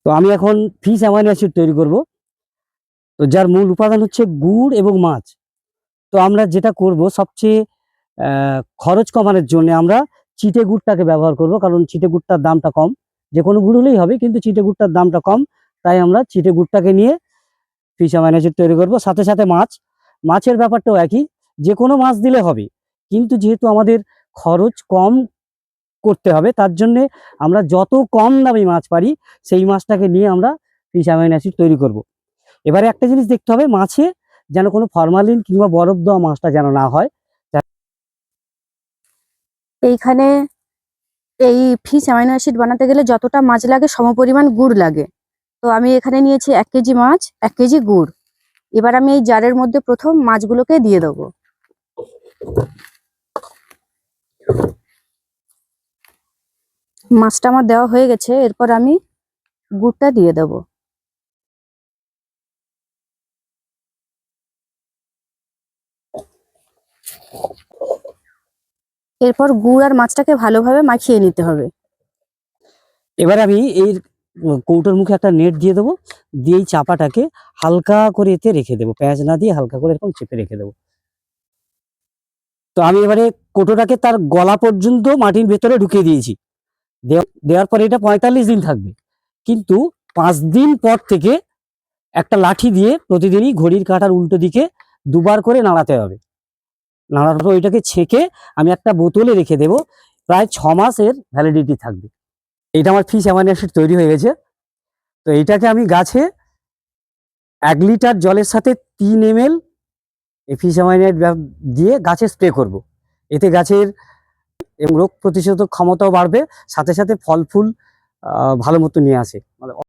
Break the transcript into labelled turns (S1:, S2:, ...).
S1: তো আমি এখন ফিশ অ্যামাইনো অ্যাসিড তৈরি করব। তো যার মূল উপাদান হচ্ছে গুড় এবং মাছ। তো আমরা যেটা করব সবচেয়ে খরচ কমানোর জন্য আমরা চিটে গুড়টাকে ব্যবহার করব, কারণ চিটে গুড়টার দামটা কম। যে কোনো গুড় হলেই হবে, কিন্তু চিটে গুড়টার দামটা কম। তাই আমরা চিটে গুড়টাকে নিয়ে ফিশ অ্যামাইনো অ্যাসিড তৈরি করব। সাথে সাথে মাছের ব্যাপারটাও একই, যে কোনো মাছ দিলে হবে, কিন্তু যেহেতু আমাদের খরচ কম করতে হবে, তার জন্যে আমরা যত কম দামি মাছ পারি সেই মাছটাকে নিয়ে আমরা ফিশ অ্যামাইনো অ্যাসিড তৈরি করব। এবারে একটা জিনিস দেখতে হবে, মাছে যেন কোনো ফরমালিন কিংবা বরফ দেওয়া মাছটা যেন না হয়।
S2: এইখানে এই ফিশ অ্যামাইনো অ্যাসিড বানাতে গেলে যতটা মাছ লাগে সমপরিমাণ গুড় লাগে। তো আমি এখানে নিয়েছি 1 কেজি মাছ, 1 কেজি গুড়। এবার আমি এই জারের মধ্যে প্রথম মাছগুলোকে দিয়ে দেবো। মাছটা আমার দেওয়া হয়ে গেছে, এরপর আমি গুড়টা দিয়ে দেবো। এরপর গুড় আর মাছটাকে ভালোভাবে মাখিয়ে নিতে হবে।
S1: এবার আমি এই কৌটোর মুখে একটা নেট দিয়ে দেবো, দিয়ে এই চাপাটাকে হালকা করে এতে রেখে দেবো, পেঁয়াজ না দিয়ে হালকা করে এরকম চেপে রেখে দেবো। তো আমি এবারে কৌটোটাকে তার গলা পর্যন্ত মাটির ভেতরে ঢুকিয়ে দিয়েছি। দেওয়ার পরে এটা 45 দিন থাকবে, কিন্তু 5 দিন পর থেকে একটা লাঠি দিয়ে প্রতিদিনই ঘড়ির কাঁটার উল্টো দিকে দুবার করে নাড়াতে হবে। নাড়ার পর ওইটাকে ছেঁকে আমি একটা বোতলে রেখে দেবো, প্রায় 6 মাসের ভ্যালিডিটি থাকবে। এটা আমার ফিশ অ্যামাইনো অ্যাসিড তৈরি হয়ে গেছে। তো এইটাকে আমি গাছে 1 লিটার জলের সাথে 3 ml ফিশ অ্যামাইনো দিয়ে গাছে স্প্রে করব। এতে গাছের রোগ প্রতিরোধক ক্ষমতাও বাড়বে, সাথে সাথে ফল ফুল ভালো মতো নিয়ে আসে।